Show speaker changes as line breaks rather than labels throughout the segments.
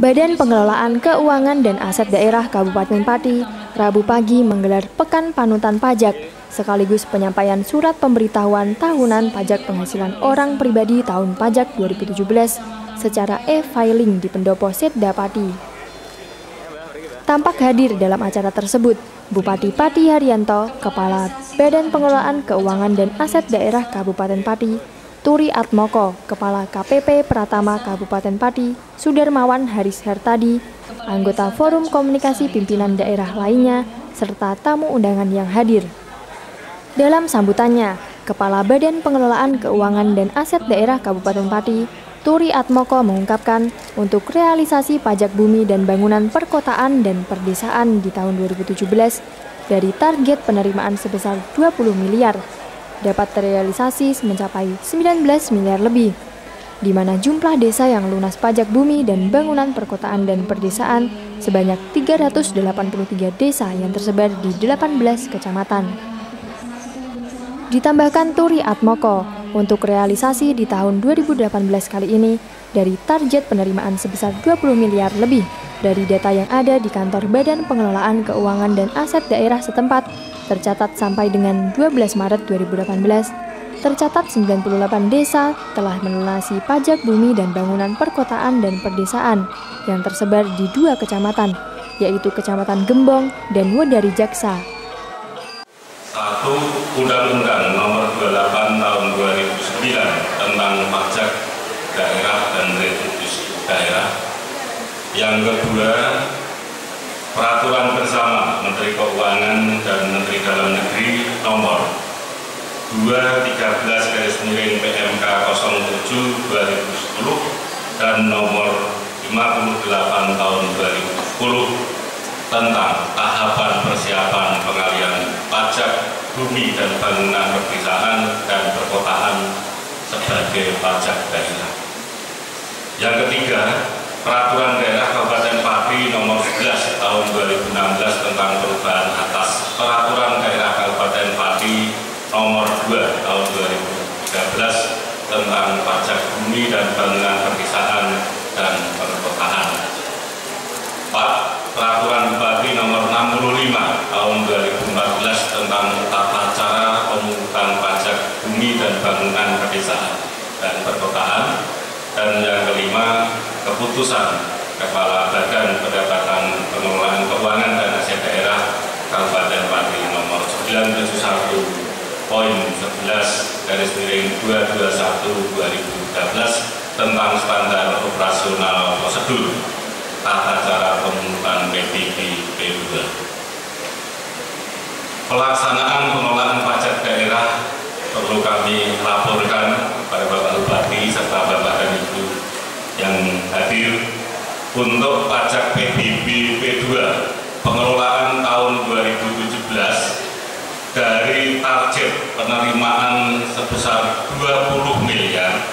Badan Pengelolaan Keuangan dan Aset Daerah Kabupaten Pati Rabu pagi menggelar Pekan Panutan Pajak sekaligus penyampaian surat pemberitahuan tahunan pajak penghasilan orang pribadi tahun pajak 2017 secara e-filing di Pendopo Setda Pati. Tampak hadir dalam acara tersebut Bupati Pati Haryanto, Kepala Badan Pengelolaan Keuangan dan Aset Daerah Kabupaten Pati, Turi Atmoko, Kepala KPP Pratama Kabupaten Pati, Sudarmawan Haris Hertadi, anggota Forum Komunikasi Pimpinan Daerah lainnya, serta tamu undangan yang hadir. Dalam sambutannya, Kepala Badan Pengelolaan Keuangan dan Aset Daerah Kabupaten Pati, Turi Atmoko mengungkapkan untuk realisasi pajak bumi dan bangunan perkotaan dan perdesaan di tahun 2017 dari target penerimaan sebesar 20 miliar, dapat terrealisasi mencapai 19 miliar lebih, di mana jumlah desa yang lunas pajak bumi dan bangunan perkotaan dan perdesaan sebanyak 383 desa yang tersebar di 18 kecamatan. Ditambahkan Turi Atmoko, untuk realisasi di tahun 2018 kali ini, dari target penerimaan sebesar 20 miliar lebih, dari data yang ada di kantor Badan Pengelolaan Keuangan dan Aset Daerah setempat, tercatat sampai dengan 12 Maret 2018, tercatat 98 desa telah melunasi pajak bumi dan bangunan perkotaan dan perdesaan yang tersebar di 2 kecamatan, yaitu Kecamatan Gembong dan Wedari Jaksa.
1. Undang-Undang Nomor 28 Tahun 2009 tentang pajak daerah dan retribusi daerah. Yang kedua, Peraturan Bersama Menteri Keuangan dan Menteri Dalam Negeri Nomor 213/PMK 07/2010 dan Nomor 58 Tahun 2010 tentang tahapan persiapan pengalian pajak bumi dan bangunan perdesaan dan perkotaan sebagai pajak daerah. Yang ketiga, Peraturan Daerah Kabupaten Pati Nomor 11 Tahun 2016 tentang perubahan atas Peraturan Daerah Kabupaten Pati Nomor 2 Tahun 2013 tentang pajak bumi dan bangunan perdesaan dan perkotaan. 4. Peraturan Bupati Nomor 65 Tahun 2014 tentang tata cara pemungutan pajak bumi dan bangunan perdesaan dan perkotaan. Dan yang kelima, Keputusan Kepala Badan Pendapatan Pengelolaan Keuangan dan Aset Daerah Kabupaten Pati Nomor 971.11/2013 tentang standar operasional prosedur tata cara pemungutan PBB P2. Pelaksanaan pengelolaan pajak daerah perlu kami laporkan kepada Bapak Bupati serta Bapak dan Ibu yang hadir. Untuk pajak PBB P2 pengelolaan tahun 2017 dari target penerimaan sebesar 20 miliar,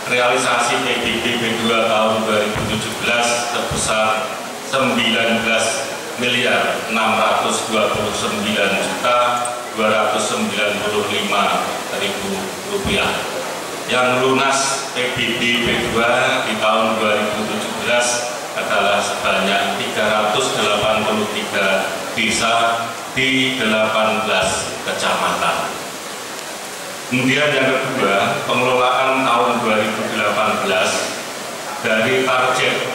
realisasi PBB P2 tahun 2017 sebesar 19.929.295.000 rupiah. Yang lunas PBB P2 di tahun 2017 adalah sebanyak 383 desa di 18 kecamatan. Kemudian yang kedua, pengelolaan tahun 2018 dari target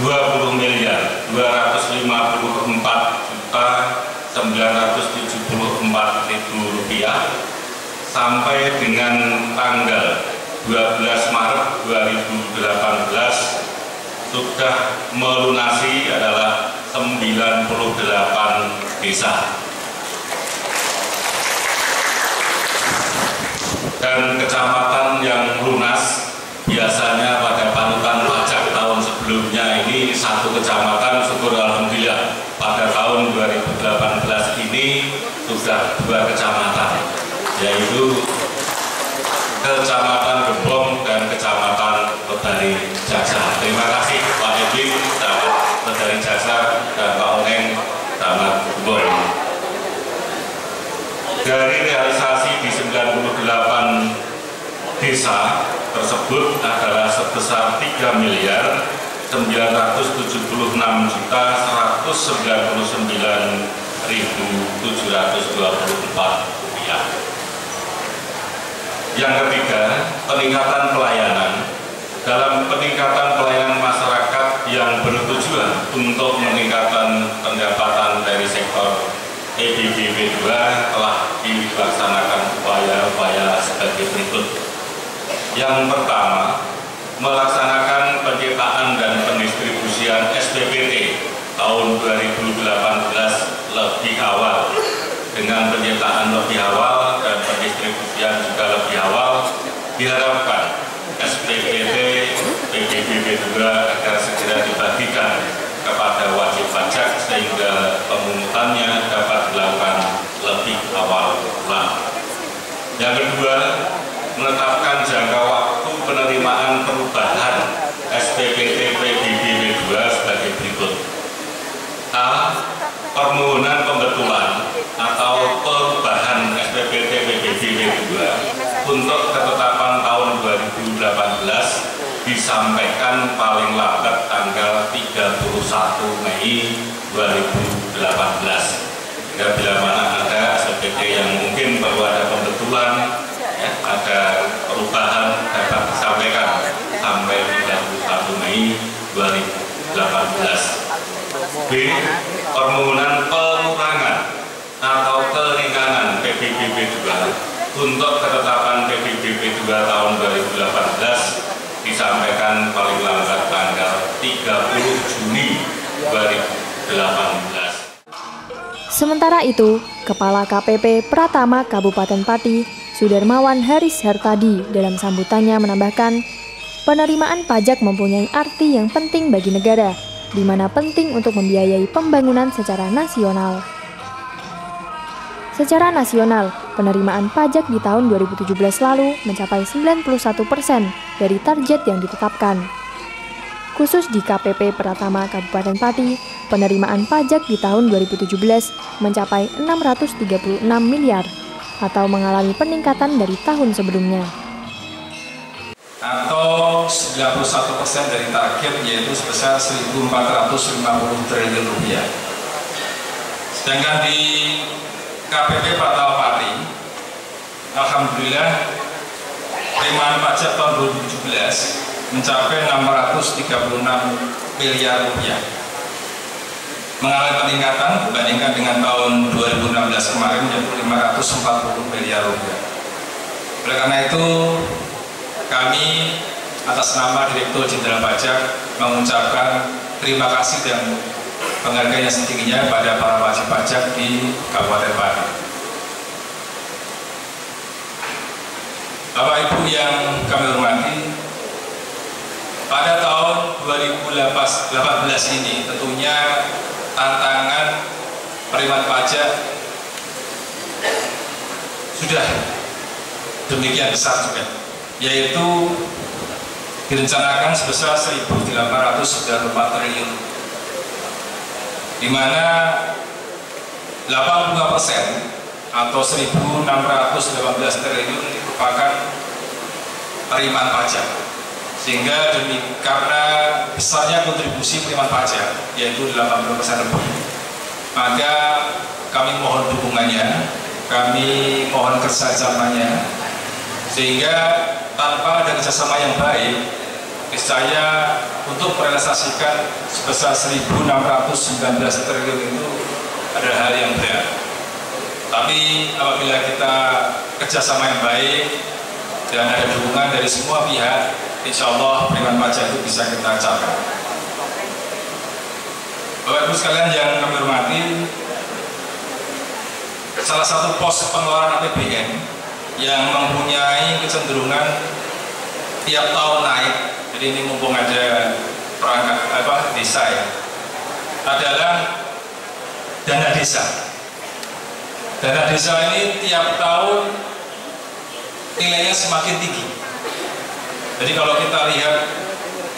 20 miliar 254.974.000 rupiah sampai dengan tanggal 12 Maret 2018 sudah melunasi adalah 98 desa. Dan kecamatan yang lunas biasanya pada panutan pajak tahun sebelumnya ini satu kecamatan, syukur alhamdulillah pada tahun 2018 ini sudah 2 kecamatan, yaitu Kecamatan Gembong dan Kecamatan Wedari Jaksa. Terima kasih Pak Edwin, Camat Wedari Jaksa, dan Pak Oneng, Camat Gembong. Dari realisasi di 98 desa tersebut adalah sebesar 3 miliar Rp999.724. Yang ketiga, peningkatan pelayanan. Dalam peningkatan pelayanan masyarakat yang bertujuan untuk meningkatkan pendapatan dari sektor PBBP 2 telah dilaksanakan upaya-upaya sebagai berikut. Yang pertama, melaksanakan penciptaan dan pendistribusian SPPT tahun 2018 lebih awal. Dengan penciptaan lebih awal dan pendistribusian juga lebih awal, diharapkan SPPT PBBP 2 agar segera dibagikan kepada wajib pajak sehingga pemungutannya dapat dilakukan lebih awal pula. Yang kedua, menetapkan jangka waktu penerimaan perubahan SPPT PBBP 2 sebagai berikut. A. Permohonan pembetulan atau perubahan SPPT PBBP 2 untuk ketetapan tahun 2018 disampaikan paling lambat tanggal 31 Mei 2018. Ya, bila mana ada SPPT yang mungkin perlu ada pembetulan, ya, ada perubahan dapat disampaikan sampai 31 Mei 2018. B. Permohonan pengurangan atau keringanan PBBP 2 untuk ketetapan PBBP 2 tahun 2018 disampaikan paling lambat tanggal 30 Juni 2018.
Sementara itu, Kepala KPP Pratama Kabupaten Pati, Sudarmawan Haris Hartadi dalam sambutannya menambahkan, penerimaan pajak mempunyai arti yang penting bagi negara, di mana penting untuk membiayai pembangunan secara nasional. Secara nasional, penerimaan pajak di tahun 2017 lalu mencapai 91% dari target yang ditetapkan. Khusus di KPP Pratama Kabupaten Pati, penerimaan pajak di tahun 2017 mencapai 636 miliar atau mengalami peningkatan dari tahun sebelumnya.
Atau 91% dari target, yaitu sebesar 1.450 triliun rupiah. Sedangkan di KPP Pratama Pati, alhamdulillah penerimaan pajak tahun 2017 mencapai 636 miliar rupiah, mengalami peningkatan dibandingkan dengan tahun 2016 kemarin, yaitu 540 miliar rupiah. Oleh karena itu, kami atas nama Direktur Jenderal Pajak mengucapkan terima kasih dan penghargaan yang setingginya pada para wajib pajak di Kabupaten Pati. Bapak Ibu yang kami hormati, pada tahun 2018 ini tentunya tantangan penerimaan pajak sudah demikian besar juga, yaitu direncanakan sebesar 1.894 triliun, di mana 85% atau 1.618 triliun merupakan penerimaan pajak. Sehingga karena besarnya kontribusi penerimaan pajak, yaitu 80% lebih, maka kami mohon dukungannya, kami mohon kerjasamanya, sehingga tanpa ada kerjasama yang baik, saya untuk merealisasikan sebesar 1.619 triliun itu adalah hal yang berat. Tapi apabila kita kerjasama yang baik dan ada dukungan dari semua pihak, insya Allah penerimaan pajak itu bisa kita capai. Bapak Ibu sekalian yang kami hormati, salah satu pos pengeluaran APBN yang mempunyai kecenderungan tiap tahun naik, jadi ini mumpung ada perangkat desa ya, adalah dana desa. Dana desa ini tiap tahun nilainya semakin tinggi. Jadi kalau kita lihat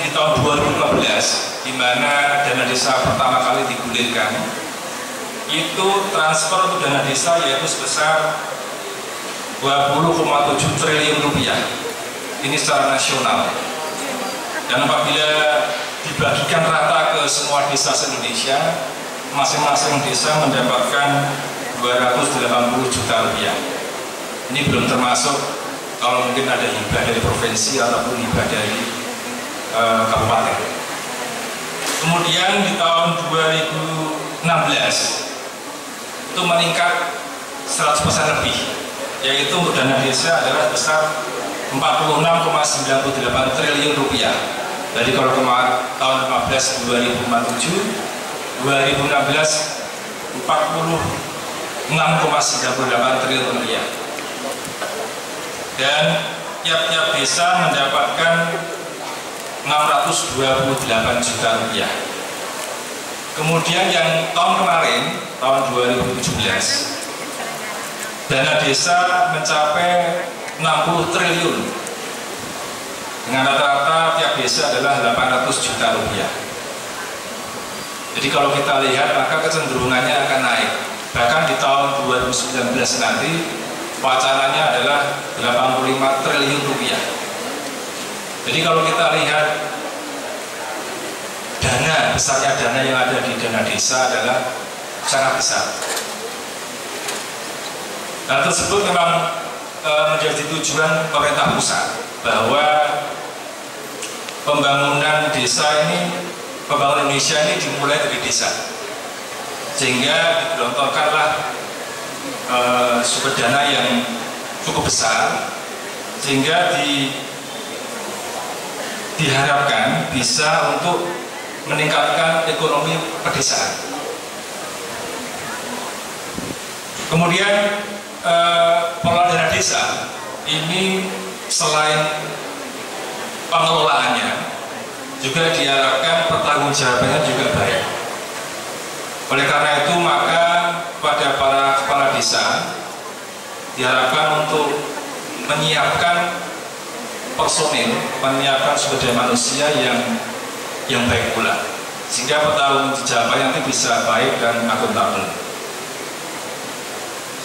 di tahun 2015, di mana dana desa pertama kali digulirkan, itu transfer untuk dana desa yaitu sebesar 20,7 triliun rupiah. Ini secara nasional. Dan apabila dibagikan rata ke semua desa se-Indonesia. Masing-masing desa mendapatkan 280 juta rupiah. Ini belum termasuk kalau mungkin ada hibah dari provinsi ataupun hibah dari kabupaten. Kemudian di tahun 2016 itu meningkat 100% lebih, yaitu untuk dana desa adalah sebesar 46,98 triliun rupiah. Jadi kalau kemarin tahun 15 2057, 2016 46,98 triliun rupiah. Dan tiap-tiap desa mendapatkan 628 juta rupiah. Kemudian yang tahun kemarin, tahun 2017, dana desa mencapai 60 triliun. Dengan rata-rata tiap desa adalah 800 juta rupiah. Jadi kalau kita lihat maka kecenderungannya akan naik. Bahkan di tahun 2019 nanti wacananya adalah 85 triliun rupiah. Jadi kalau kita lihat besarnya dana yang ada di dana desa adalah sangat besar. Hal tersebut memang menjadi tujuan pemerintah pusat bahwa pembangunan desa ini, pembangunan Indonesia ini dimulai dari desa, sehingga digelontorkanlah sumber dana yang cukup besar, sehingga diharapkan bisa untuk meningkatkan ekonomi pedesaan. Kemudian pengelola dana desa ini selain pengelolaannya juga diharapkan pertanggungjawabannya juga baik. Oleh karena itu maka kepada para kepala desa diharapkan untuk menyiapkan personil, menyiapkan sumber daya manusia yang baik pula, sehingga pertanggungjawabannya nanti bisa baik dan akuntabel.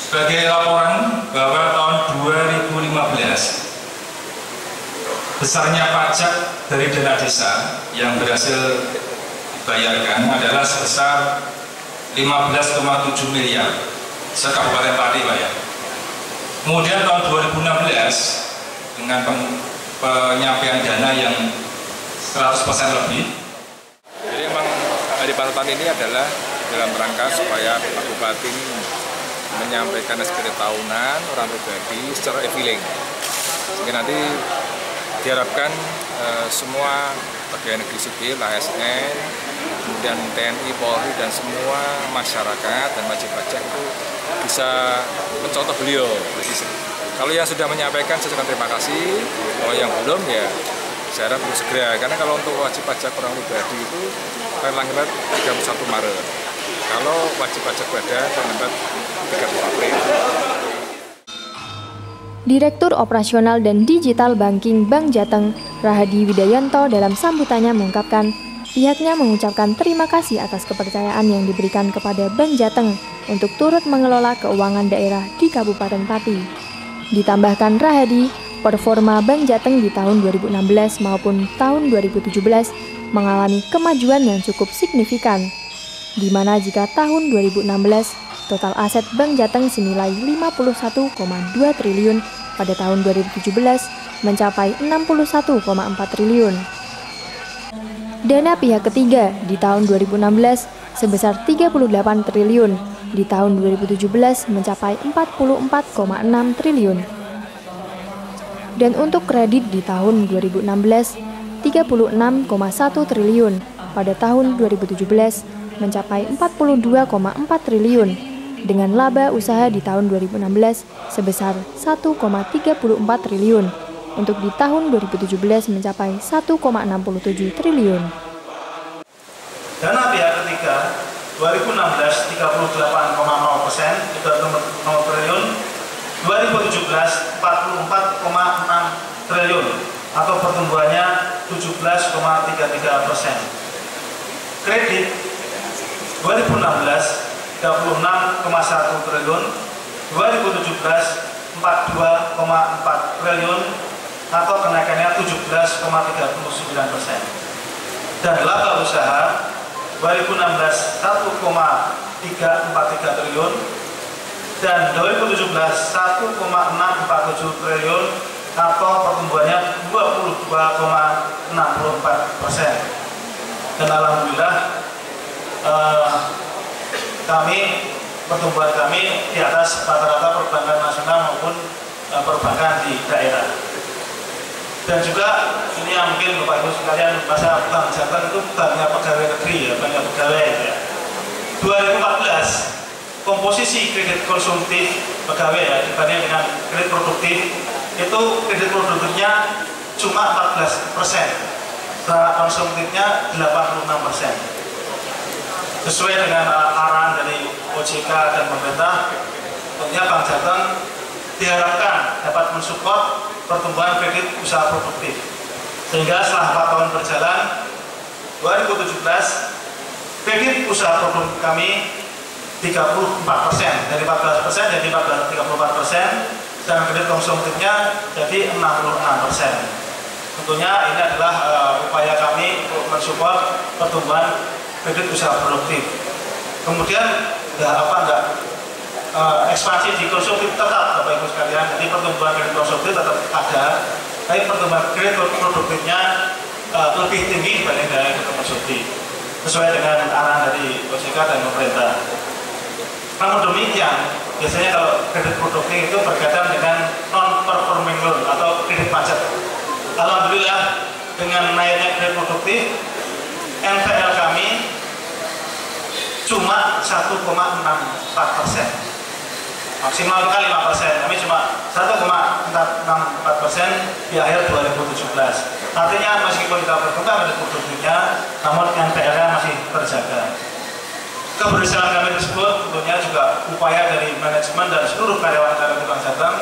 Sebagai laporan bahwa tahun 2015 besarnya pajak dari dana desa yang berhasil dibayarkan adalah sebesar 15,7 miliar se-Kabupaten Pati, Pak ya. Kemudian tahun 2016 dengan penyampaian dana yang 100% lebih.
Jadi memang hari panutan ini adalah dalam rangka supaya Pak Bupati menyampaikan SPT tahunan orang pribadi secara e-filing. Sehingga nanti diharapkan semua pegawai negeri sipil, ASN, kemudian TNI, Polri, dan semua masyarakat dan wajib pajak itu bisa mencontoh beliau. Kalau yang sudah menyampaikan, saya ucapkan terima kasih. Kalau yang belum, ya saya harap perlu segera. Karena kalau untuk wajib pajak orang pribadi itu terlambat 31 Maret. Kalau wajib pajak badan terlambat 30 April.
Direktur Operasional dan Digital Banking Bank Jateng, Rahadi Widayanto dalam sambutannya mengungkapkan, pihaknya mengucapkan terima kasih atas kepercayaan yang diberikan kepada Bank Jateng untuk turut mengelola keuangan daerah di Kabupaten Pati. Ditambahkan Rahadi, performa Bank Jateng di tahun 2016 maupun tahun 2017 mengalami kemajuan yang cukup signifikan, di mana jika tahun 2016 total aset Bank Jateng senilai 51,2 triliun, pada tahun 2017 mencapai 61,4 triliun. Dana pihak ketiga di tahun 2016 sebesar 38 triliun, di tahun 2017 mencapai 44,6 triliun. Dan untuk kredit di tahun 2016 36,1 triliun, pada tahun 2017 mencapai 42,4 triliun. Dengan laba usaha di tahun 2016 sebesar 1,34 triliun, untuk di tahun 2017 mencapai 1,67 triliun.
Dana pihak ketiga 2016 38,0%, itu 0 triliun, 2017 44,6 triliun, atau pertumbuhannya 17,33%. Kredit 2016 36,1 triliun, 2017 42,4 triliun, atau kenaikannya 17,39%. dan laba usaha 2016 1,343 triliun dan 2017 1,647 triliun atau pertumbuhannya 22,64%. Dan alhamdulillah pertumbuhan kami di atas rata-rata perbankan nasional maupun perbankan di daerah. Dan juga ini yang mungkin Bapak Ibu sekalian, masa Bank Jateng itu banknya pegawai negeri ya, banknya pegawai ya. 2014 komposisi kredit konsumtif pegawai ya dibanding dengan kredit produktif itu kredit produktifnya cuma 14%, secara konsumtifnya 86%. Sesuai dengan arahan dari OJK dan pemerintah, tentunya Bank Jateng diharapkan dapat mensupport pertumbuhan kredit usaha produktif. Sehingga setelah 4 tahun berjalan, 2017 kredit usaha produktif kami 34%, dari 14% jadi 34%, dan kredit konsumtifnya jadi 66%. Tentunya ini adalah upaya kami untuk mensupport pertumbuhan kredit usaha produktif. Kemudian ekspansi di konsumtif tetap, Bapak Ibu sekalian. Jadi pertumbuhan kredit konsumtif tetap ada, tapi pertumbuhan kredit produktifnya lebih tinggi dibanding dari kredit konsumtif, sesuai dengan arahan dari OJK dan pemerintah. Namun demikian, biasanya kalau kredit produktif itu berkaitan dengan non-performing loan atau kredit macet. Alhamdulillah dengan naiknya kredit produktif, NPL kami cuma 1,64%, maksimal kita 5%, kami cuma 1,64% di akhir 2017. Artinya meskipun kita berkembang kredit produktifnya, namun NPL-nya masih terjaga. Keberhasilan kami tersebut tentunya juga upaya dari manajemen dan seluruh karyawan-karyawan Bank Jateng,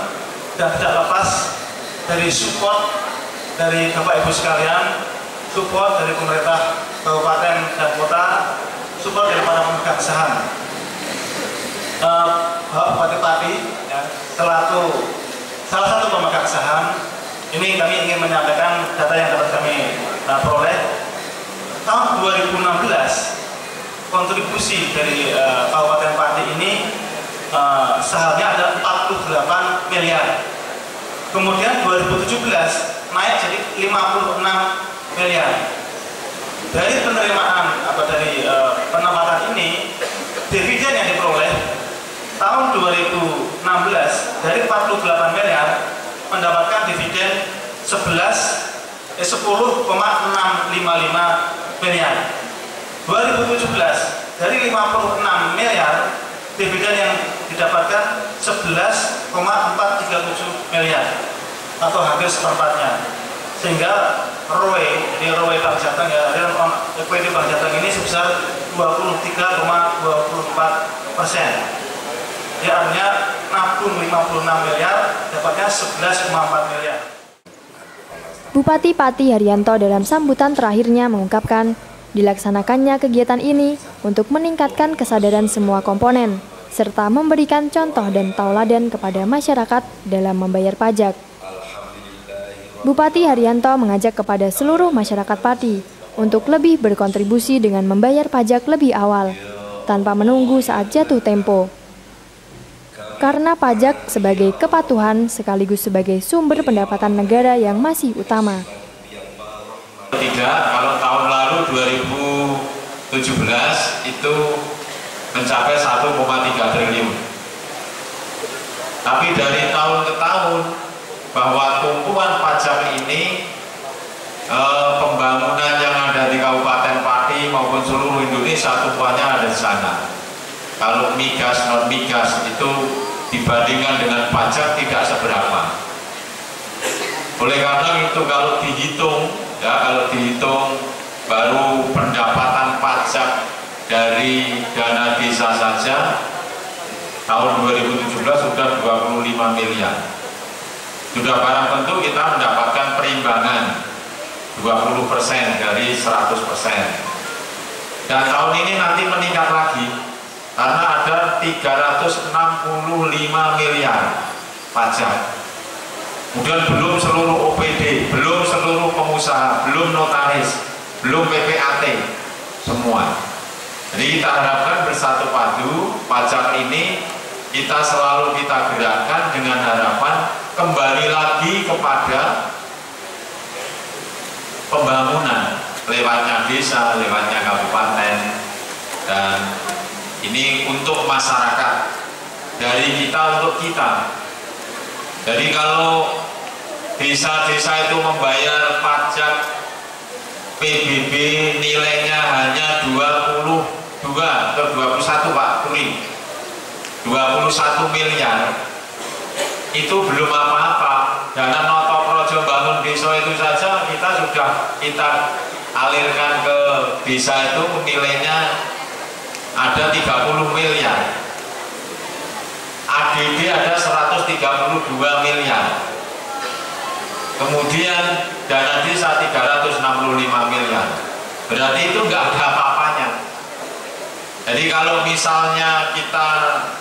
dan tidak lepas dari support dari Bapak Ibu sekalian, support dari pemerintah kabupaten dan kota, support dari para pemegang saham. Bapak Bupati Pati ya, selaku salah satu pemegang saham, ini kami ingin menyampaikan data yang dapat kami peroleh. Tahun 2016 kontribusi dari Kabupaten Pati ini sahamnya ada 48 miliar. Kemudian 2017 naik jadi 56 miliar. Dari penerimaan dari penempatan ini, dividen yang diperoleh tahun 2016 dari 48 miliar mendapatkan dividen 10,655 miliar. 2017 dari 56 miliar dividen yang didapatkan 11,437 miliar atau hampir seperempatnya. Sehingga ROE, jadi ROE Bank Jateng ya, equity Bank Jateng ini sebesar 23,24%. Ya, artinya nabung 56 miliar, dapatnya 11,4 miliar.
Bupati Pati Haryanto dalam sambutan terakhirnya mengungkapkan, dilaksanakannya kegiatan ini untuk meningkatkan kesadaran semua komponen, serta memberikan contoh dan tauladan kepada masyarakat dalam membayar pajak. Bupati Haryanto mengajak kepada seluruh masyarakat Pati untuk lebih berkontribusi dengan membayar pajak lebih awal, tanpa menunggu saat jatuh tempo. Karena pajak sebagai kepatuhan sekaligus sebagai sumber pendapatan negara yang masih utama.
Tidak, kalau tahun lalu 2017 itu mencapai 1,3 triliun. Tapi dari tahun ke tahun, bahwa tumpuan pajak ini pembangunan yang ada di Kabupaten Pati maupun seluruh Indonesia tumpuannya ada di sana. Kalau migas, non migas itu dibandingkan dengan pajak tidak seberapa. Oleh karena itu kalau dihitung baru pendapatan pajak dari dana desa saja tahun 2017 sudah 25 miliar. Sudah barang tentu kita mendapatkan perimbangan 20% dari 100%. Dan tahun ini nanti meningkat lagi karena ada 365 miliar pajak. Kemudian belum seluruh OPD, belum seluruh pengusaha, belum notaris, belum PPAT semua. Jadi kita harapkan bersatu padu pajak ini kita selalu kita gerakkan dengan harapan kembali lagi kepada pembangunan lewatnya desa, lewatnya kabupaten, dan ini untuk masyarakat, dari kita untuk kita. Jadi kalau desa-desa itu membayar pajak PBB nilainya hanya 22 atau 21 Pak Turi, 21 miliar, itu belum apa-apa. Dana Noto Projo bangun desa itu saja kita alirkan ke desa itu nilainya ada 30 miliar. ADD ada 132 miliar. Kemudian dana desa 365 miliar. Berarti itu nggak ada apa-apanya. Jadi kalau misalnya kita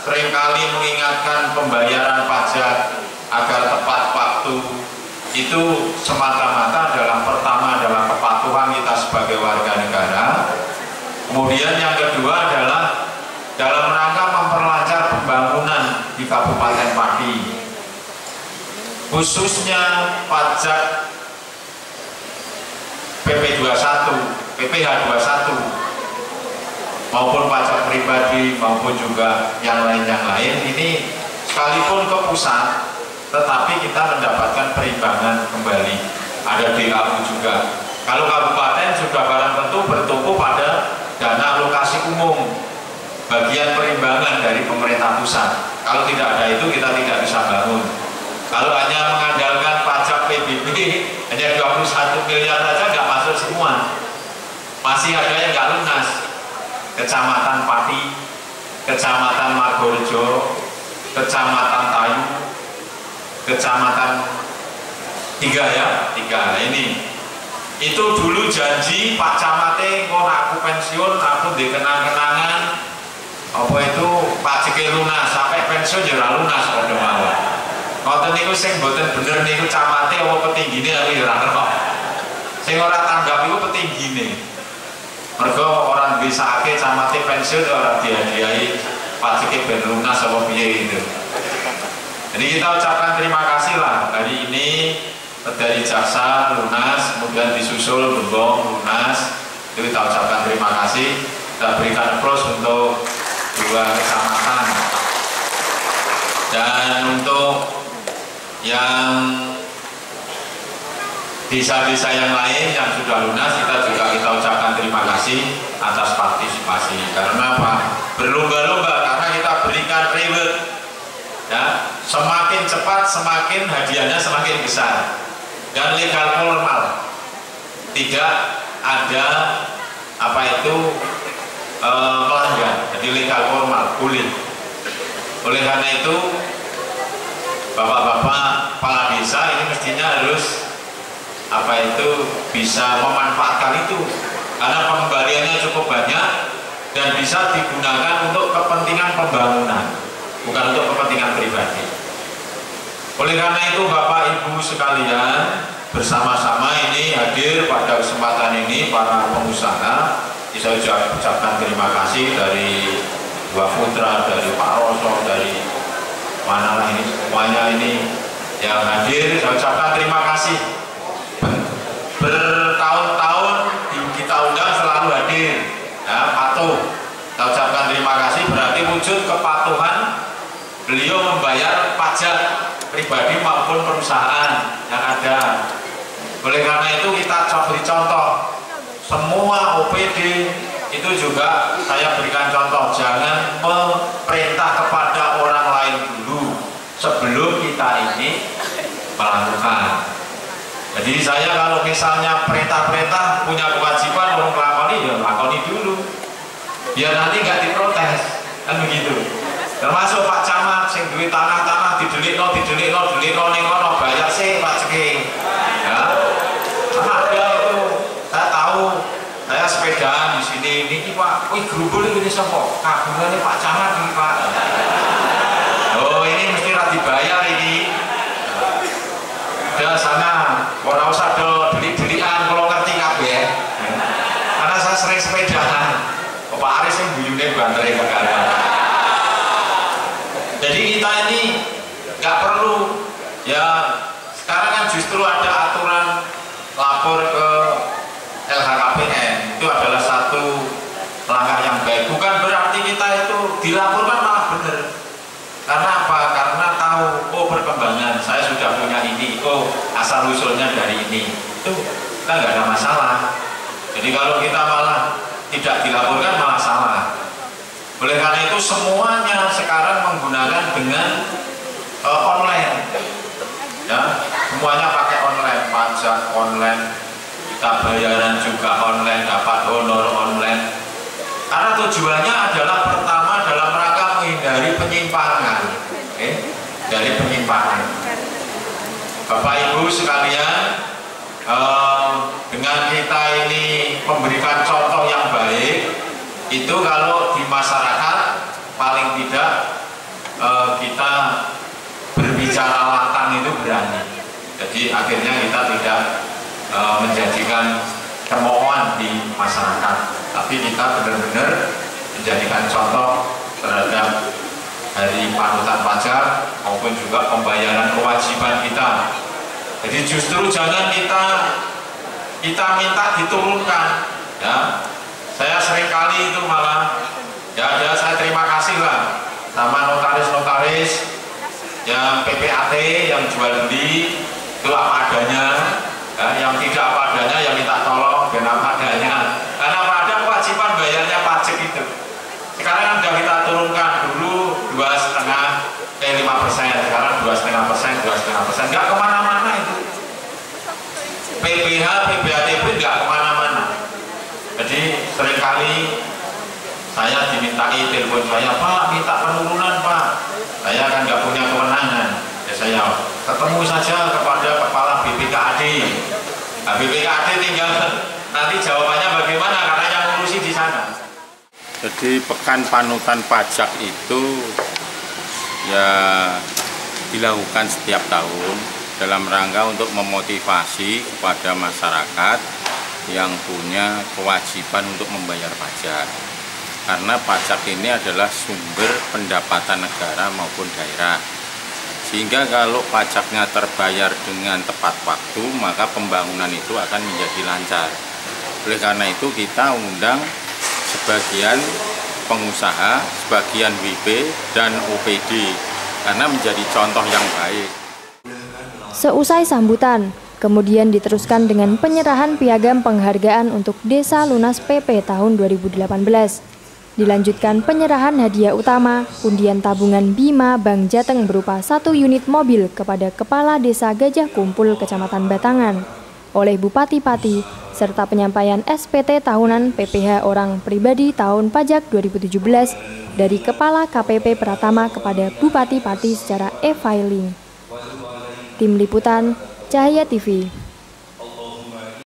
seringkali mengingatkan pembayaran pajak agar tepat waktu, itu semata-mata adalah pertama adalah kepatuhan kita sebagai warga negara. Kemudian yang kedua adalah dalam rangka memperlancar pembangunan di Kabupaten Pati, khususnya pajak PPH 21 maupun pajak pribadi maupun juga yang lain ini sekalipun ke pusat, tetapi kita mendapatkan perimbangan kembali, ada DAU juga. Kalau kabupaten sudah barang tentu bertumpu pada dana alokasi umum, bagian perimbangan dari pemerintah pusat. Kalau tidak ada itu kita tidak bisa bangun. Kalau hanya mengandalkan pajak PBB hanya 21 miliar saja nggak masuk semua, masih ada yang nggak lunas. Kecamatan Pati, Kecamatan Margorejo, Kecamatan Tayu, Kecamatan tiga ini. Itu dulu janji Pak Camate, kok aku pensiun, aku dikenang-kenangan apa itu Pak Cike lunas, sampai pensiun ya lunas pada mawon. Ngoten niku sing mboten bener niku camate apa petinggine aku ora ngerti. Sing ora tanggap iku petinggine. Mergo orang bisa ake camate pensiun ora dihadiahi Pak Cike ben lunas apa piye gitu. Jadi kita ucapkan terima kasih lah hari ini dari Jaksa lunas, kemudian disusul Gembong lunas. Itu kita ucapkan terima kasih. Kita berikan applause untuk dua kecamatan. Dan untuk yang desa-desa yang lain yang sudah lunas kita ucapkan terima kasih atas partisipasi. Karena apa? Berlomba-lomba, karena kita berikan reward ya, semakin cepat semakin hadiahnya semakin besar dan legal formal, tidak ada apa itu melanggar, jadi legal formal boleh. Oleh karena itu bapak-bapak kepala desa ini mestinya harus apa itu bisa memanfaatkan itu, karena pengembaliannya cukup banyak dan bisa digunakan untuk kepentingan pembangunan, bukan untuk kepentingan pribadi. Oleh karena itu Bapak Ibu sekalian, bersama-sama ini hadir pada kesempatan ini para pengusaha, saya ucapkan terima kasih dari Dua Putra, dari Pak Roso, dari manalah ini semuanya ini yang hadir, saya ucapkan terima kasih. Bertahun-tahun kita undang selalu hadir ya, patuh. Kita ucapkan terima kasih, berarti wujud kepatuhan beliau membayar pajak pribadi maupun perusahaan yang ada. Oleh karena itu kita beri contoh, semua OPD itu juga saya berikan contoh, jangan memerintah kepada orang lain dulu sebelum kita ini melakukan. Jadi saya kalau misalnya perintah-perintah punya kewajiban orang lakoni, ya lakoni dulu, biar nanti nggak diprotes, kan begitu. Termasuk Pak Camat, sing duit tanah-tanah didelikno ning kono bayar sih Pak Ceki. Ya, ada itu, saya tahu, saya sepedaan di sini, ini Pak, wih gerubul ini sapa? Kagungannya Pak Camat ini Pak. Oh ini mesti dibayar ini. Udah sana, orang usah do delik-delikan, kalau ngerti kabeh. Paris yang buyune bantere negara. Jadi kita ini nggak perlu ya, sekarang kan justru ada aturan lapor ke LHKPN, itu adalah satu langkah yang baik. Bukan berarti kita itu dilaporkan malah benar. Karena apa? Karena tahu, oh perkembangan saya sudah punya ini, oh asal usulnya dari ini, itu kita nggak ada masalah. Jadi kalau kita malah tidak dilaporkan malah salah. Oleh karena itu semuanya sekarang menggunakan dengan online, ya semuanya pakai online, pajak online, kita bayaran juga online, dapat honor online. Karena tujuannya adalah pertama dalam rangka menghindari penyimpangan, dari penyimpangan. Bapak Ibu sekalian, dengan kita ini memberikan contoh yang baik, itu kalau di masyarakat paling tidak kita berbicara lantang itu berani. Jadi akhirnya kita tidak menjadikan cemoohan di masyarakat, tapi kita benar-benar menjadikan contoh terhadap hari panutan pajak maupun juga pembayaran kewajiban kita. Jadi justru jangan kita minta diturunkan, ya. Saya seringkali itu malah ya ada, saya terima kasih lah sama notaris-notaris yang PPAT yang jual beli itu apa adanya, ya, yang tidak apa adanya yang minta tolong dan apa adanya. Karena apa ada kewajiban bayarnya pajak itu. Sekarang kan sudah kita turunkan, dulu 5%, sekarang 2,5%, nggak kemana-mana itu. PPH, PPATB nggak kemana-mana. Jadi seringkali saya dimintai telepon saya, Pak minta penurunan Pak, saya kan nggak punya kewenangan, ya saya ketemu saja kepada kepala BPKAD. Nah, BPKAD tinggal nanti jawabannya bagaimana karena yang ngurusi di sana.
Jadi pekan panutan pajak itu ya dilakukan setiap tahun dalam rangka untuk memotivasi kepada masyarakat yang punya kewajiban untuk membayar pajak. Karena pajak ini adalah sumber pendapatan negara maupun daerah. Sehingga kalau pajaknya terbayar dengan tepat waktu, maka pembangunan itu akan menjadi lancar. Oleh karena itu kita undang sebagian pengusaha, sebagian WP dan OPD karena menjadi contoh yang baik.
Seusai sambutan, kemudian diteruskan dengan penyerahan piagam penghargaan untuk Desa Lunas PP tahun 2018. Dilanjutkan penyerahan hadiah utama, undian tabungan Bima Bank Jateng berupa 1 unit mobil kepada Kepala Desa Gajah Kumpul Kecamatan Batangan oleh Bupati Pati, serta penyampaian SPT tahunan PPh orang pribadi tahun pajak 2017 dari Kepala KPP Pratama kepada Bupati Pati secara e-filing. Tim Liputan, Cahaya TV.